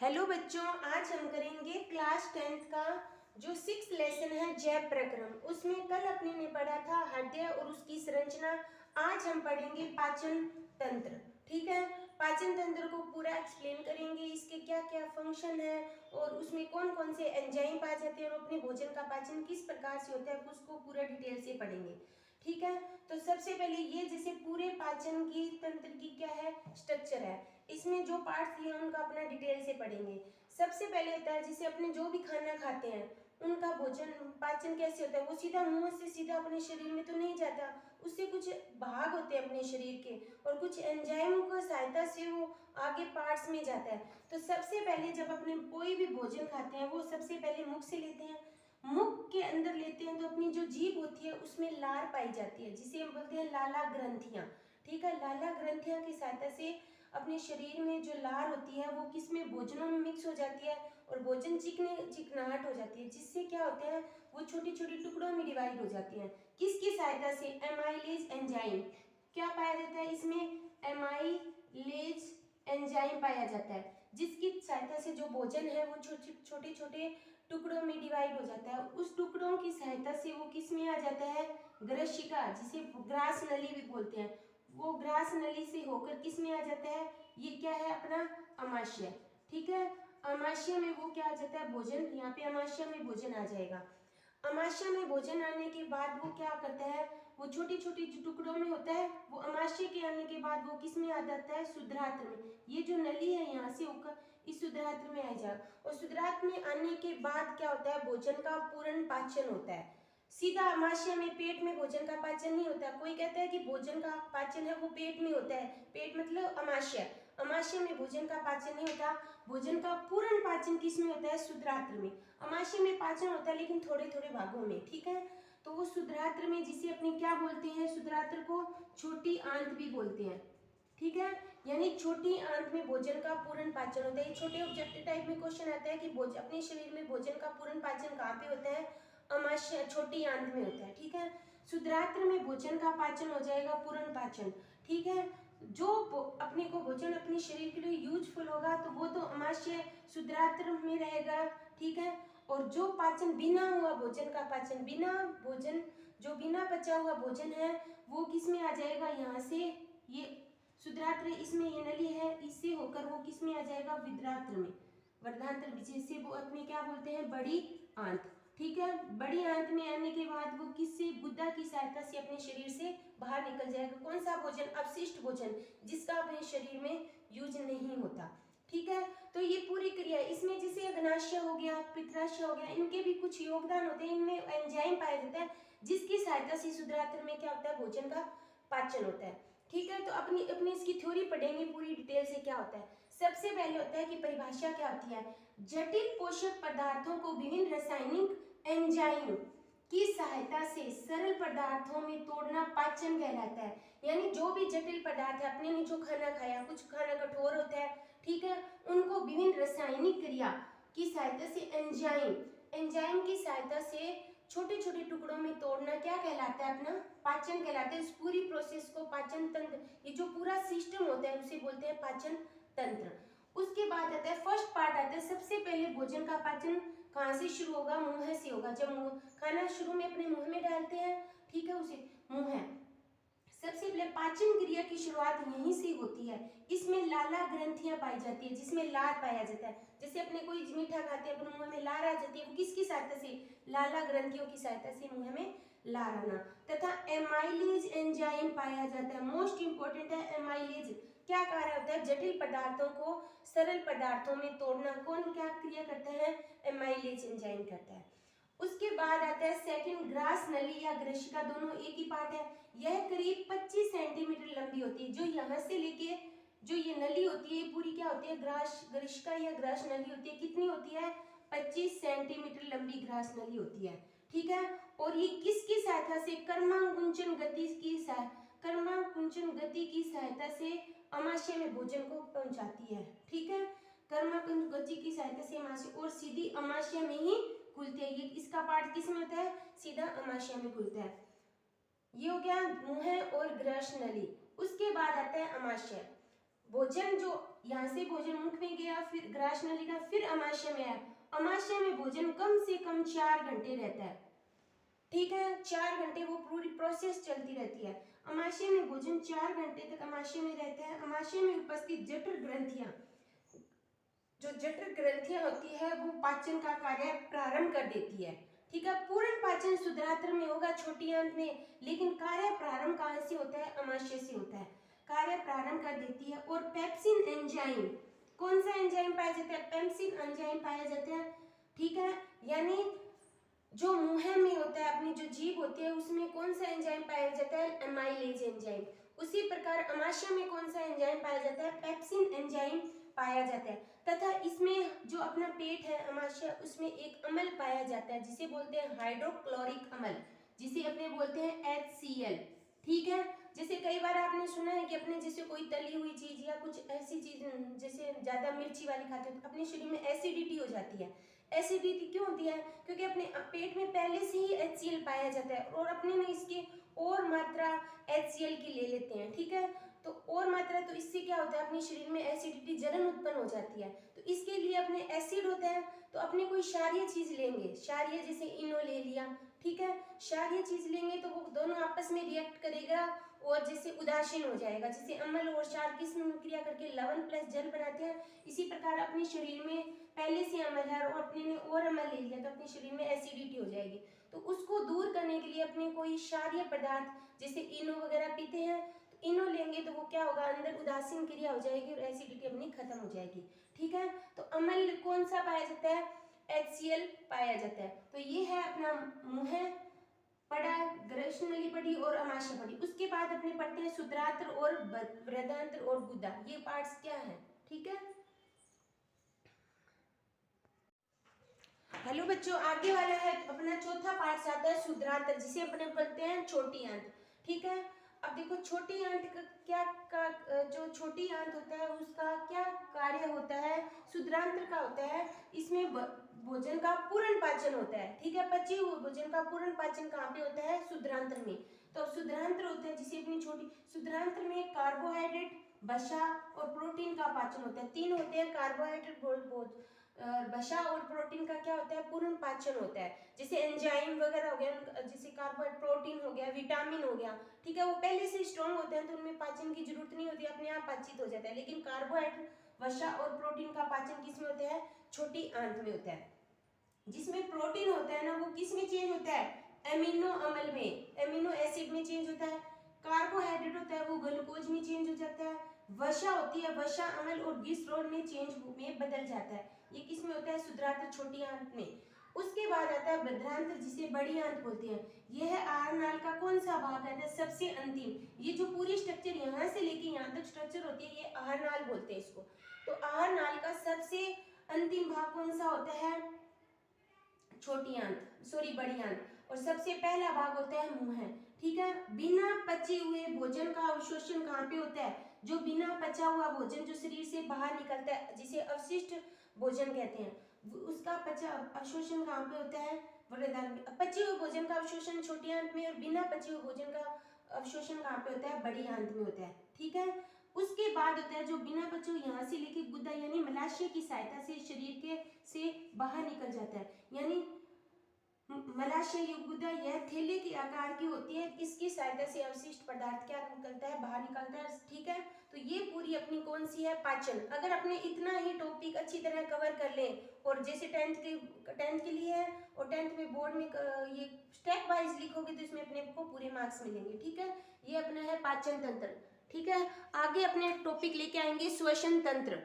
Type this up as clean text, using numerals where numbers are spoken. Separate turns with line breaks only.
Hello बच्चों, आज हम करेंगे क्लास 10th का जो 6th लेसन है जैव प्रक्रम। उसमें कल अपने ने पढ़ा था हृदय और उसकी संरचना। आज हम पढ़ेंगे पाचन तंत्र। ठीक है, पाचन तंत्र को पूरा एक्सप्लेन करेंगे, इसके क्या क्या फंक्शन है और उसमें कौन कौन से एंजाइम पाए जाते हैं और अपने भोजन का पाचन किस प्रकार से होता है उसको पूरा डिटेल से पढ़ेंगे। ठीक है, तो सबसे पहले ये जैसे पूरे पाचन की तंत्र की क्या है स्ट्रक्चर है, इसमें जो पार्ट्स दिए हैं उनका अपना डिटेल से पढ़ेंगे। सबसे पहले होता है जैसे अपने जो भी खाना खाते हैं उनका भोजन पाचन कैसे होता है, वो सीधा मुंह से सीधा अपने शरीर में तो नहीं जाता, उससे कुछ भाग होते हैं अपने शरीर के और कुछ एंजाइम की सहायता से वो आगे पार्ट्स में जाता है। तो सबसे पहले जब अपने कोई भी भोजन खाते हैं वो सबसे पहले मुख से लेते हैं। मुख के अंदर लेते हैं तो अपनी जो जीभ होती है उसमें लार पाई जाती है जिसे हम बोलते हैं लाला ग्रंथियां। ठीक है, लाला ग्रंथियां की सहायता से अपने शरीर में जो लार होती है वो किस में भोजनों में मिक्स हो जाती है और भोजन चिकनाहट हो जाती है, जिससे क्या होते हैं वो छोटी छोटी टुकड़ों में डिवाइड हो जाती है। किसकी सहायता से? Amylase enzyme. क्या पाया जाता है इसमें? एमाइलेज एंजाइम पाया जाता है, जिसकी सहायता से जो भोजन है वो छोटे छोटे टुकड़ों में डिवाइड हो जाता है। उस टुकड़ों की सहायता से वो किस में आ जाता है? ग्रशिका, जिसे ग्रास नली भी बोलते हैं, वो ग्रास नली से होकर किस में आ जाता है? ये क्या है अपना अमाशय। ठीक है, अमाशय में वो क्या आ जाता है? भोजन। यहाँ पे अमाशय में भोजन आ जाएगा। अमाशय में भोजन आने के बाद वो क्या करता है? वो छोटी छोटी जो टुकड़ों में होता है वो अमाशय के आने के बाद वो किस में आ जाता है? शुद्रात्र में। ये जो नली है यहाँ से होकर इस शुद्रात्र में आ जाएगा और शुद्रात्र में आने के बाद क्या होता है? भोजन का पूर्ण पाचन होता है। सीधा अमाशय में पेट में भोजन का पाचन नहीं होता। कोई कहता है कि भोजन का पाचन है वो पेट में होता है, पेट मतलब अमाशय। अमाशय में भोजन का पाचन नहीं होता। भोजन का पूर्ण पाचन किस में होता है? शुद्रात्र में। अमाशय में पाचन होता है लेकिन थोड़े थोड़े भागों में। ठीक है, तो वो शुद्रात्र में, जिसे अपने क्या बोलते हैं? शुद्रात्र को छोटी आंत भी बोलते हैं। ठीक है, यानी छोटी आंत में भोजन का पूर्ण पाचन होता है। छोटे ऑब्जेक्टिव टाइप में क्वेश्चन आता है कि अपने शरीर में भोजन का पूर्ण पाचन कहाँ पे होता है? अमाशय, छोटी आंत में होता है। ठीक है, शुद्रात्र में भोजन का पाचन हो जाएगा पूर्ण पाचन। ठीक है, जो अपने को भोजन अपने शरीर के लिए यूजफुल होगा तो वो तो अमाशय शुद्रात्र में रहेगा। ठीक है, और जो पाचन बिना हुआ भोजन का पाचन, बिना भोजन जो बिना पचा हुआ भोजन है वो किस में आ जाएगा? यहाँ से ये शुद्रात्र, इसमें ये नली है, इससे होकर वो किस में आ जाएगा? विद्रात्र में, वर्धांत्र, जिसे वो अपने क्या बोलते हैं? बड़ी आंत। ठीक है, बड़ी आंत में आने के बाद वो किससे? गुदा की सहायता से अपने शरीर से बाहर निकल जाएगा। कौन सा भोजन? अवशिष्ट भोजन, जिसका अपने शरीर में यूज नहीं होता। ठीक है, तो ये पूरी क्रिया इसमें जैसे अग्नाशय हो गया, पित्राशय हो गया, इनके भी कुछ योगदान होते हैं। इनमें एंजाइम पाया जाता है जिसकी सहायता से शुद्रात्र में क्या होता है? भोजन का पाचन होता है। ठीक है, तो अपनी अपनी इसकी थ्योरी पढ़ेंगे पूरी डिटेल से क्या होता है। सबसे पहले होता है कि परिभाषा क्या होती है? जटिल पोषक पदार्थों को विभिन्न रासायनिक एंजाइम की सहायता से सरल पदार्थों में तोड़ना पाचन कहलाता है। यानी जो भी जटिल पदार्थ है, अपने ने जो खाना खाया, कुछ खाना कठोर होता है, ठीक है, उनको विभिन्न रासायनिक क्रिया की सहायता से एंजाइम की सहायता से छोटे छोटे टुकड़ों में तोड़ना क्या कहलाता है? अपना पाचन कहलाता है। इस पूरी प्रोसेस को पाचन तंत्र, ये जो पूरा सिस्टम होता है उसे बोलते हैं पाचन तंत्र। उसके बाद आता है फर्स्ट पार्ट आता है, सबसे पहले भोजन का पाचन कहाँ से शुरू होगा? मुंह से होगा। जब मुंह खाना शुरू में अपने मुंह में डालते हैं, ठीक है, उसे मुंह है। सबसे पहले पाचन क्रिया की शुरुआत यहीं से होती है। इसमें लाला ग्रंथियां पाई जाती है जिसमें लार पाया जाता है। जैसे अपने कोई मीठा खाते हैं, अपने मुंह में लार आ जाती है, वो किसकी सहायता से? लाला ग्रंथियों की सहायता से मुंह में लार आना। तथा एमाइलेज एंजाइम पाया जाता है। मोस्ट इंपोर्टेंट है एमाइलेज। क्या कार्य होता है? जटिल पदार्थों को सरल पदार्थों में तोड़ना। कौन क्या क्रिया करता है? एमाइलेज एंजाइम करता है। उसके बाद आता है सेकंड, ग्रास नली या ग्रशिका, दोनों एक ही पार्ट है। यह करीब 25 सेंटीमीटर लंबी होती है। जो यहाँ से लेके जो ये नली होती है, ये पूरी क्या होती है? ग्रशिका या ग्रास नली होती है। कितनी होती है? 25 सेंटीमीटर लंबी ग्रास नली होती है। ठीक है, और ये किसकी सहायता से? कर्माकुंचन गति की सहायता से अमाशय में भोजन को पहुंचाती है। ठीक है, कर्माकुंचन गति की सहायता से अमाशय, और सीधी अमाशय में ही खुलती है। ये इसका पार्ट किस में होता है? सीधा अमाशय में खुलता है। ये हो गया मुंह और ग्रस नली। उसके बाद आता है अमाशय। भोजन जो यहाँ से भोजन मुख में गया, फिर ग्रास नलिका, फिर अमाशय में आया। अमाशय में भोजन कम से कम 4 घंटे रहता है, ठीक है, 4 घंटे वो पूरी प्रोसेस चलती रहती है। अमाशय में भोजन 4 घंटे तक अमाशय में रहता है। अमाशय में उपस्थित जठर ग्रंथियां, जो जठर ग्रंथियां होती है वो पाचन का कार्य प्रारंभ कर देती है, ठीक है। पूर्ण पाचन शुद्रात्र में होगा, छोटी आंत में, लेकिन कार्य प्रारंभ कहाँ से होता है? अमाशय से होता है। कार्य प्रारंभ कर देती है। और पेप्सिन एंजाइम, कौन सा एंजाइम पाया जाता है? पेप्सिन एंजाइम पाया जाता है, ठीक है। यानी जो मुंह में होता है, अपनी जो जीभ होती है, उसमें कौन सा एंजाइम पाया जाता है? Amylase enzyme. उसी प्रकार अमाशय में कौन सा एंजाइम पाया जाता है? पेप्सिन एंजाइम पाया जाता है। तथा इसमें जो अपना पेट है अमाशय, उसमें एक अम्ल पाया जाता है जिसे बोलते हैं हाइड्रोक्लोरिक अम्ल, जिसे अपने बोलते हैं HCl, ठीक है। जैसे कई बार आपने सुना है कि अपने जैसे कोई तली हुई चीज या कुछ ऐसी चीज जैसे ज्यादा मिर्ची वाली खाते हो तो अपने शरीर में एसिडिटी हो जाती है। एसिडिटी क्यों होती है? क्योंकि अपने पेट में पहले से ही HCl पाया जाता है और अपने में इसकी और मात्रा HCl की ले लेते हैं, ठीक है। तो और मात्रा, तो इससे क्या होता है? अपने शरीर में एसिडिटी, जलन उत्पन्न हो जाती है। तो इसके लिए अपने एसिड होता है, तो अपने कोई क्षारीय चीज लेंगे, क्षारीय जैसे इनो ले लिया, ठीक है। क्षारीय चीज लेंगे तो वो दोनों आपस में रिएक्ट करेगा और जैसे उदासीन हो जाएगा। जैसे अम्ल और क्षार किस क्रिया करके लवण प्लस जल बनाते हैं, इसी प्रकार अपने शरीर में पहले से अम्ल है और अपने ने और अम्ल ले लिया तो अपने शरीर में एसिडिटी हो जाएगी। तो उसको दूर करने के लिए अपने कोई क्षारीय पदार्थ जैसे इनो वगैरह पीते हैं, तो इनो लेंगे तो वो क्या होगा? अंदर उदासीन क्रिया हो जाएगी और एसिडिटी अपनी खत्म हो जाएगी, ठीक है। तो अम्ल कौन सा पाया जाता है? HCl पाया जाता है। तो ये है अपना मुंह पढ़ा, ग्रसन नली पढ़ी और अमाशय पढ़ी। उसके बाद अपने पढ़ते हैं शुद्रांत्र और बृहदांत्र और गुदा। ये पार्ट्स क्या है, ठीक है। हेलो बच्चों, आगे वाला है अपना चौथा पार्ट आता है शुद्रांत्र, जिसे अपने पढ़ते हैं छोटी आंत, ठीक है। अब देखो छोटी आंत का जो छोटी आंत होता है उसका क्या कार्य होता है? शुद्रांत्र का होता है, इसमें भोजन का पूर्ण पाचन होता है, ठीक है। पचे हुए भोजन का पूर्ण पाचन कहाँ पे होता है? शुद्रांत्र में। तो शुद्रांत्र होता है जिसे अपनी छोटी, शुद्रांत्र में कार्बोहाइड्रेट, वसा और प्रोटीन का पाचन होता है। 3 होते हैं, कार्बोहाइड्रेट, वसा और प्रोटीन का क्या होता है? पूर्ण पाचन होता है। जैसे एंजाइम वगैरह हो गया, जैसे कार्बोहाइड्रेट, प्रोटीन हो गया, विटामिन हो गया, ठीक है, वो पहले से स्ट्रॉन्ग होते हैं तो उनमें पाचन की जरूरत नहीं होती, अपने आप पाचित हो जाता है। लेकिन कार्बोहाइड्रेट, वसा और प्रोटीन का पाचन किस में होता है? छोटी आंत में होता है। जिसमें प्रोटीन होता है ना, वो किस में चेंज होता है? एमिनो अम्ल में, एमिनो एसिड में चेंज होता है। कार्बोहाइड्रेट होता है वो ग्लूकोज में चेंज हो जाता है। वसा होती है, वसा अम्ल और ग्लिसरॉल में चेंज में बदल जाता है। ये किस में होता है? शुद्रांत्र छोटी आंत में। उसके बाद आता है बृहदांत्र, जिसे बड़ी आंत बोलते हैं। यह है आहार नाल का कौन सा भाग है? सबसे अंतिम। ये जो पूरी स्ट्रक्चर यहाँ से लेके यहाँ तक स्ट्रक्चर होती है, ये आहार नाल बोलते हैं इसको। तो आहार नाल का सबसे अंतिम भाग कौन सा होता है? छोटी आंत, सॉरी बड़ी आंत। और सबसे पहला भाग होता है मुंह, ठीक है। बिना पचे हुए भोजन का अवशोषण कहाँ पे होता है? जो बिना पचा हुआ भोजन जो शरीर से बाहर निकलता है, जिसे अवशिष्ट भोजन कहते हैं, उसका पचा अवशोषण कहाँ पे होता है? बृहदांत्र में। पचे हुए भोजन का अवशोषण छोटी आंत में और बिना पचे हुए भोजन का अवशोषण कहाँ पे होता है? बड़ी आंत में होता है, ठीक है। उसके बाद होता है जो बिना पचे हुए, यहाँ से लेके गुदा यानी मलाशय की सहायता से शरीर के से बाहर निकल जाता है। यानी मलाशय युक्त गुदा यह थैले के आकार की होती है, इसकी सहायता से अवशिष्ट पदार्थ क्या निकलता है? बाहर निकलता है, ठीक है। तो ये पूरी अपनी कौन सी है? पाचन। अगर अपने इतना ही टॉपिक अच्छी तरह कवर कर लें, और जैसे 10th के लिए है और 10th में बोर्ड में ये स्टेप वाइज लिखोगे तो इसमें अपने को पूरे मार्क्स मिलेंगे, ठीक है। ये अपना है पाचन तंत्र, ठीक है। आगे अपने टॉपिक लेके आएंगे श्वसन तंत्र।